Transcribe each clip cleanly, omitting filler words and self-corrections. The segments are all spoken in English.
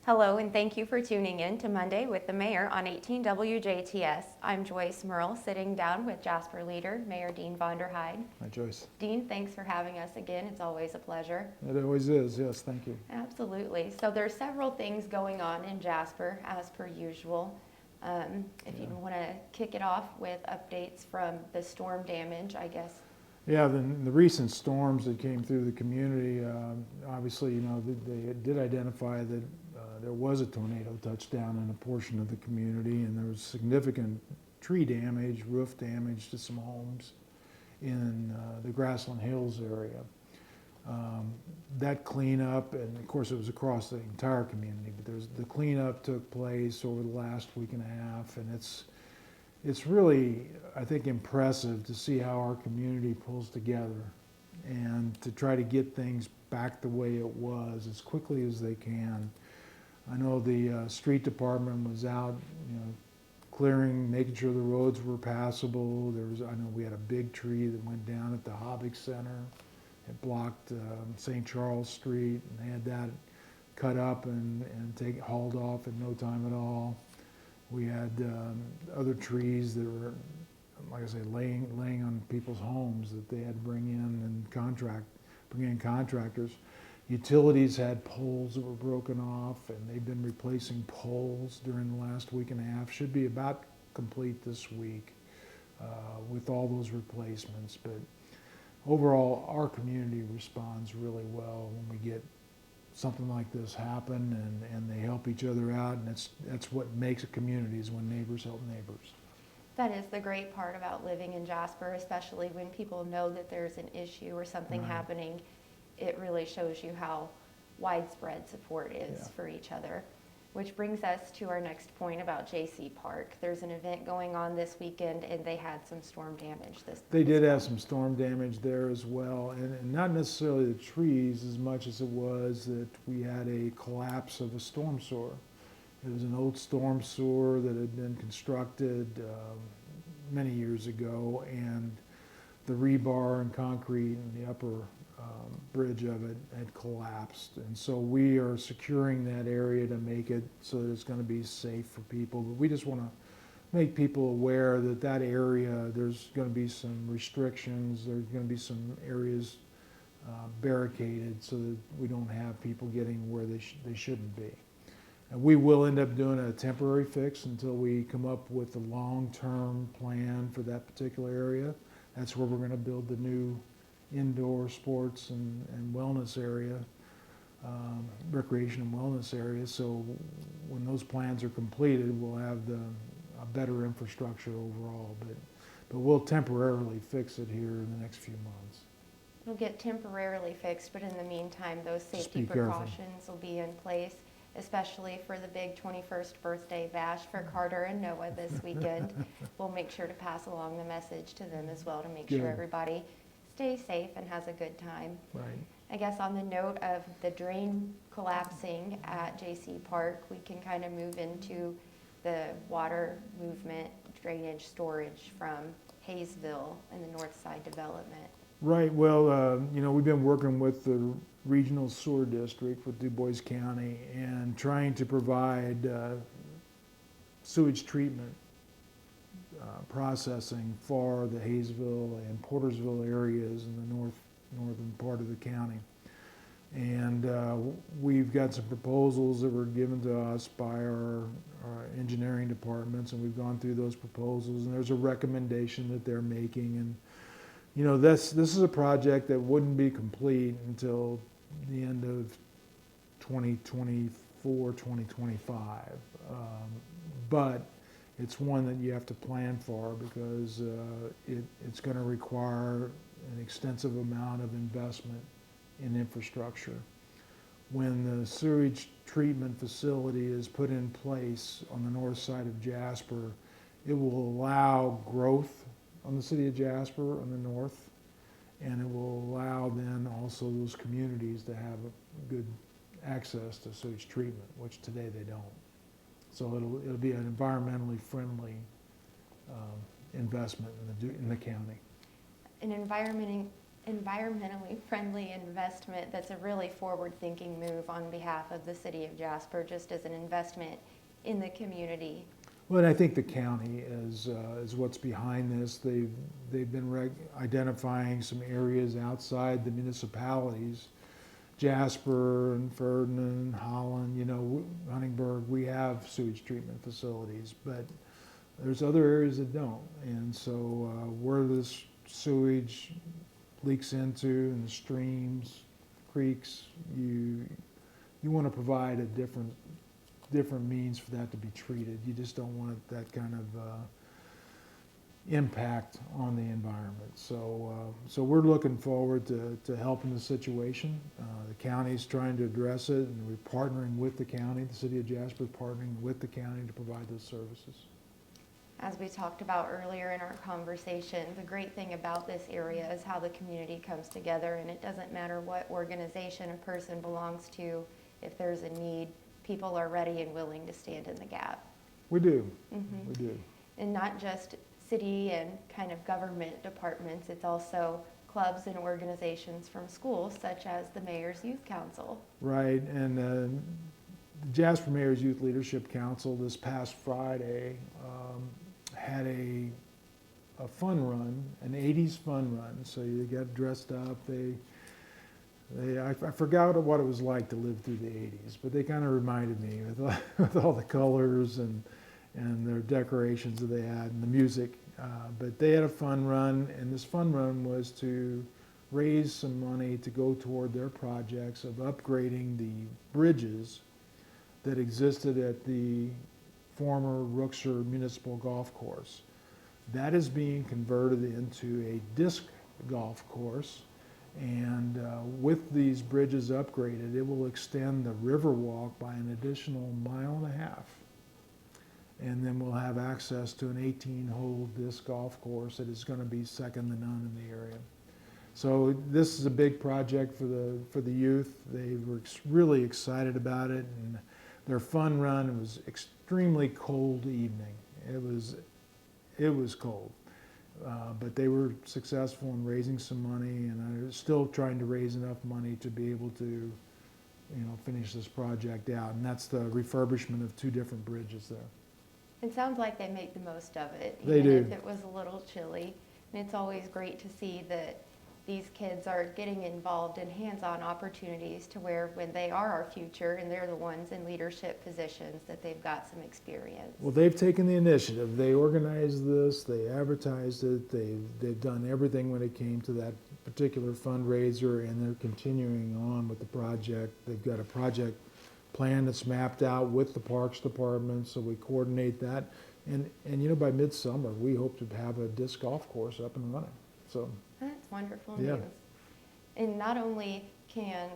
Hello, and thank you for tuning in to Monday with the Mayor on 18 WJTS. I'm Joyce Murrell, sitting down with Jasper leader, Mayor Dean Vonderheide. Hi, Joyce. Dean, thanks for having us again. It's always a pleasure. It always is, yes, thank you. Absolutely. So there's several things going on in Jasper, as per usual. If you want to kick it off with updates from the storm damage, I guess. Yeah, the recent storms that came through the community, obviously, they did identify that there was a tornado touchdown in a portion of the community, and there was significant tree damage, roof damage to some homes in the Grassland Hills area. That cleanup, and of course it was across the entire community, but the cleanup took place over the last week and a half, and it's really, I think, impressive to see how our community pulls together and to try to get things back the way it was as quickly as they can. I know the street department was out, clearing, making sure the roads were passable. I know we had a big tree that went down at the Hobbick Center. It blocked St. Charles Street, and they had that cut up and hauled off in no time at all. We had other trees that were, like I say, laying on people's homes that they had to bring in contractors. Utilities had poles that were broken off, and they've been replacing poles during the last week and a half. Should be about complete this week with all those replacements. But overall, our community responds really well when we get something like this happen, and they help each other out, and that's what makes a community, is when neighbors help neighbors. That is the great part about living in Jasper, especially when people know that there's an issue or something happening. It really shows you how widespread support is for each other. Which brings us to our next point about JC Park. There's an event going on this weekend, and they had some storm damage. They did have some storm damage there as well, and not necessarily the trees as much as it was that we had a collapse of a storm sewer. It was an old storm sewer that had been constructed many years ago, and the rebar and concrete in the upper bridge of it had collapsed, and so we are securing that area to make it so that it's going to be safe for people. But we just want to make people aware that that area, there's going to be some restrictions, there's going to be some areas barricaded so that we don't have people getting where they shouldn't be. And we will end up doing a temporary fix until we come up with a long-term plan for that particular area. That's where we're going to build the new indoor sports and wellness area, recreation and wellness area. So when those plans are completed, we'll have a better infrastructure overall. But we'll temporarily fix it here in the next few months. It'll get temporarily fixed, but in the meantime, those safety precautions will be in place, especially for the big 21st birthday bash for Carter and Noah this weekend. We'll make sure to pass along the message to them as well to make sure everybody stays safe and has a good time. Right. I guess on the note of the drain collapsing at JC Park, we can kind of move into the water movement, drainage, storage from Hayesville and the North Side development. Right. Well, we've been working with the regional sewer district with Du Bois County and trying to provide sewage treatment processing for the Hayesville and Portersville areas in the northern part of the county. And we've got some proposals that were given to us by our engineering departments, and we've gone through those proposals, and there's a recommendation that they're making. And this is a project that wouldn't be complete until the end of 2024, 2025. But it's one that you have to plan for, because it's going to require an extensive amount of investment in infrastructure. When the sewage treatment facility is put in place on the north side of Jasper, it will allow growth on the city of Jasper on the north, and it will allow then also those communities to have good access to sewage treatment, which today they don't. So it'll be an environmentally friendly investment in the county. An environmentally friendly investment that's a really forward-thinking move on behalf of the city of Jasper, just as an investment in the community. Well, and I think the county is what's behind this. They've been identifying some areas outside the municipalities, Jasper and Ferdinand, Holland, you know, Huntingburg. We have sewage treatment facilities, but there's other areas that don't. And so where this sewage leaks into in the streams, creeks, you want to provide a different means for that to be treated. You just don't want that kind of impact on the environment. So we're looking forward to helping the situation. The county's trying to address it, and we're partnering with the county. The city of Jasper is partnering with the county to provide those services. As we talked about earlier in our conversation, the great thing about this area is how the community comes together, and it doesn't matter what organization a person belongs to. If there's a need, people are ready and willing to stand in the gap. We do. Mm-hmm. We do. And not just city and kind of government departments, it's also clubs and organizations from schools, such as the Mayor's Youth Council. Right, and the Jasper Mayor's Youth Leadership Council this past Friday had a fun run, an 80s fun run. So you got dressed up. I forgot what it was like to live through the 80s, but they kind of reminded me with all the colors and their decorations that they had and the music. But they had a fun run, and this fun run was to raise some money to go toward their projects of upgrading the bridges that existed at the former Rookshire Municipal Golf Course. That is being converted into a disc golf course, and with these bridges upgraded, it will extend the Riverwalk by an additional 1.5 miles. And then we'll have access to an 18-hole disc golf course that is going to be second to none in the area. So this is a big project for the youth. They were really excited about it, and their fun run. It was extremely cold evening. It was cold, but they were successful in raising some money, and are still trying to raise enough money to be able to, finish this project out. And that's the refurbishment of 2 different bridges there. It sounds like they make the most of it, They do. if it was a little chilly. And it's always great to see that these kids are getting involved in hands-on opportunities to where when they are our future and they're the ones in leadership positions, that they've got some experience. Well, they've taken the initiative. They organized this, they advertised it, they've done everything when it came to that particular fundraiser, and they're continuing on with the project. They've got a project plan that's mapped out with the Parks Department, so we coordinate that. And by midsummer, we hope to have a disc golf course up and running. So That's wonderful Yeah. news. And not only can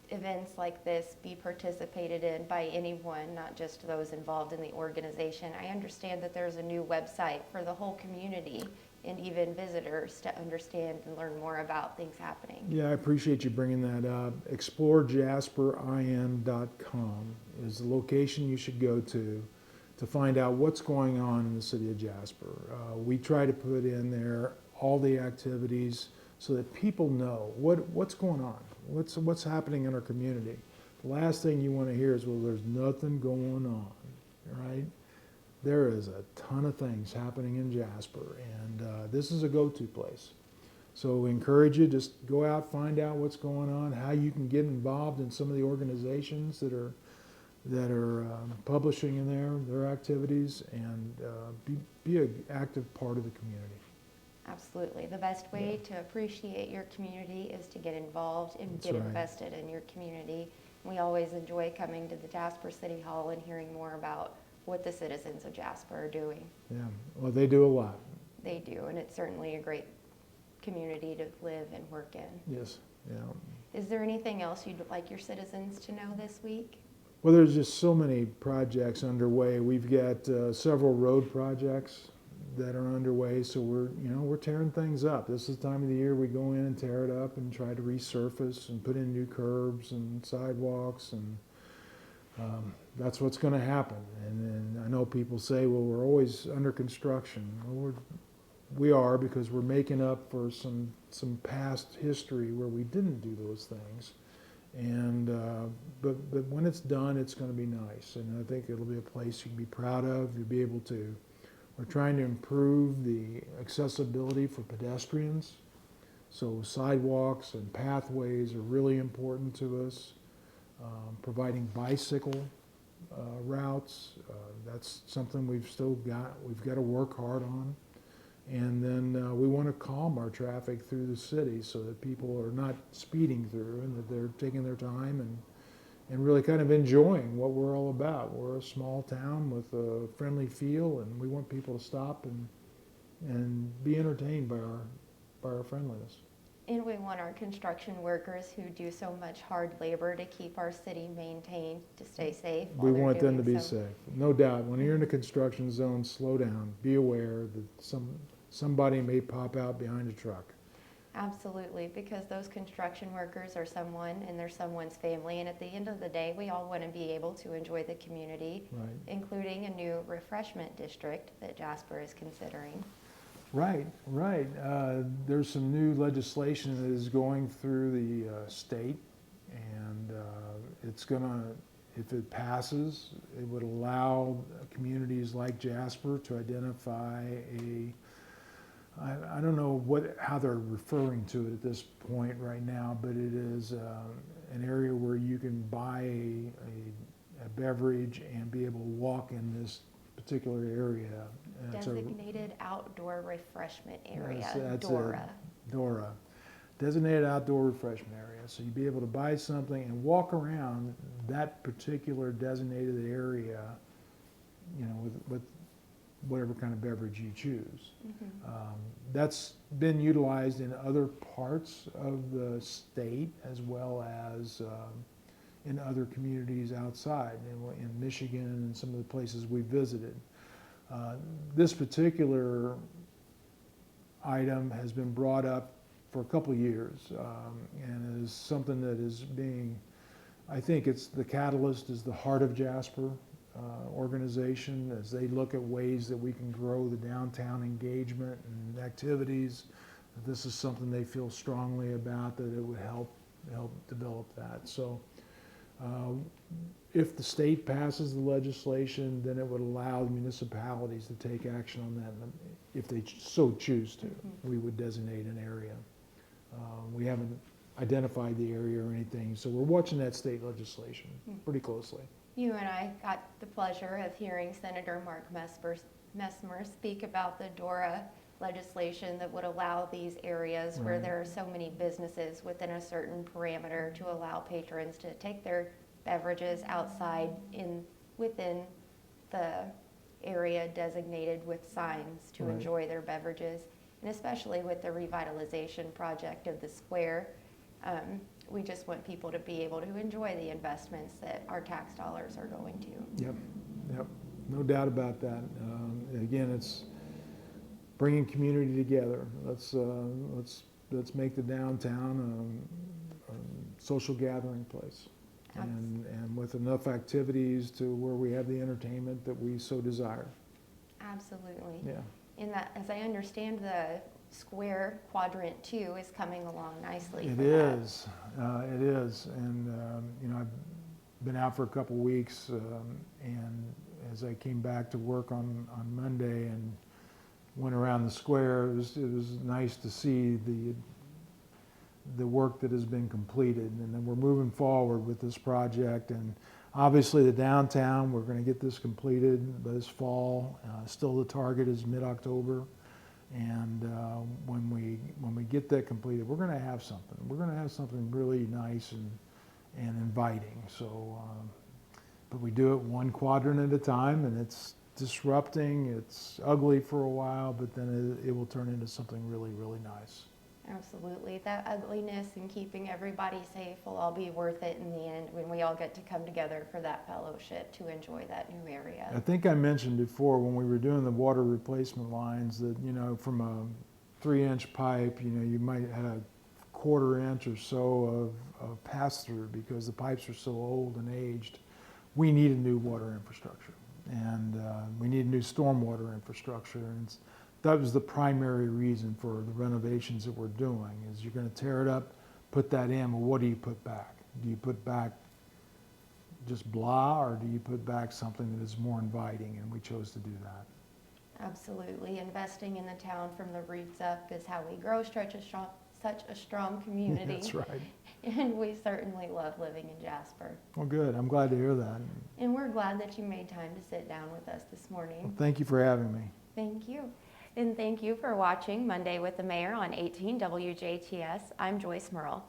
events like this be participated in by anyone, not just those involved in the organization, I understand that there's a new website for the whole community and even visitors to understand and learn more about things happening. yeah, I appreciate you bringing that up. ExploreJasperIN.com is the location you should go to find out what's going on in the city of Jasper. We try to put in there all the activities so that people know what's going on, what's happening in our community. The last thing you want to hear is, well, there's nothing going on, right? There is a ton of things happening in Jasper, and this is a go-to place. So we encourage you, just go out, find out what's going on, how you can get involved in some of the organizations that are publishing in their activities, and be an active part of the community. Absolutely. The best way to appreciate your community is to get involved and That's get right. invested in your community. We always enjoy coming to the Jasper City Hall and hearing more about what the citizens of Jasper are doing. Yeah, well, they do a lot. They do, and it's certainly a great community to live and work in. Yes, yeah. Is there anything else you'd like your citizens to know this week? Well, there's just so many projects underway. We've got several road projects that are underway, so we're tearing things up. This is the time of the year we go in and tear it up and try to resurface and put in new curbs and sidewalks, and that's what's going to happen. And I know people say, well, we're always under construction. Well, we are, because we're making up for some past history where we didn't do those things. And but when it's done, it's going to be nice, and I think it'll be a place you can be proud of. You'll be able to. We're trying to improve the accessibility for pedestrians, so sidewalks and pathways are really important to us. Providing bicycle routes, that's something we've got to work hard on. And then we want to calm our traffic through the city so that people are not speeding through and that they're taking their time and really kind of enjoying what we're all about. We're a small town with a friendly feel, and we want people to stop and be entertained by our friendliness. And we want our construction workers who do so much hard labor to keep our city maintained to stay safe. We want them to be safe, no doubt. When you're in a construction zone, slow down. Be aware that somebody may pop out behind a truck. Absolutely, because those construction workers are someone, and they're someone's family, and at the end of the day, we all want to be able to enjoy the community, Right. including a new refreshment district that Jasper is considering. Right. There's some new legislation that is going through the state, and it's gonna, if it passes, it would allow communities like Jasper to identify I don't know how they're referring to it at this point right now, but it is an area where you can buy a beverage and be able to walk in this particular area. Designated outdoor refreshment area, That's DORA. DORA, designated outdoor refreshment area. So you'd be able to buy something and walk around that particular designated area, with whatever kind of beverage you choose. Mm-hmm. That's been utilized in other parts of the state as well as in other communities outside, in Michigan and some of the places we visited. This particular item has been brought up for a couple of years, and is something that is being, I think it's the catalyst is the Heart of Jasper organization, as they look at ways that we can grow the downtown engagement and activities. This is something they feel strongly about, that it would help develop that. So if the state passes the legislation, then it would allow the municipalities to take action on that. And if they so choose to, Mm-hmm. we would designate an area. We haven't identified the area or anything, so we're watching that state legislation pretty closely. You and I got the pleasure of hearing Senator Mark Messmer speak about the DORA legislation that would allow these areas where Right. there are so many businesses within a certain parameter to allow patrons to take their beverages outside within the area designated with signs to Right. enjoy their beverages. And especially with the revitalization project of the square, we just want people to be able to enjoy the investments that our tax dollars are going to. Yep, no doubt about that. Again, it's bringing community together. Let's make the downtown a social gathering place, and with enough activities to where we have the entertainment that we so desire. Absolutely. Yeah. In that, as I understand, the square quadrant 2 is coming along nicely. It for that. is, and I've been out for a couple weeks, and as I came back to work on Monday and went around the square, it was nice to see the work that has been completed, and then we're moving forward with this project. And obviously the downtown, we're going to get this completed this fall. Still the target is mid-October. And when we get that completed, we're going to have something. We're going to have something really nice and inviting. So, but we do it one quadrant at a time, and it's disrupting. It's ugly for a while, but then it will turn into something really, really nice. Absolutely. That ugliness and keeping everybody safe will all be worth it in the end when we all get to come together for that fellowship to enjoy that new area. I think I mentioned before when we were doing the water replacement lines that, from a 3-inch pipe, you might have a 1/4 inch or so of pass-through because the pipes are so old and aged. We need a new water infrastructure, and we need a new stormwater infrastructure. And that was the primary reason for the renovations that we're doing, is you're gonna tear it up, put that in, well, what do you put back? Do you put back just blah, or do you put back something that is more inviting? And we chose to do that. Absolutely. Investing in the town from the roots up is how we grow such a strong community. That's right. And we certainly love living in Jasper. Well, good. I'm glad to hear that. And we're glad that you made time to sit down with us this morning. Well, thank you for having me. Thank you. And thank you for watching Monday with the Mayor on 18 WJTS. I'm Joyce Murrell.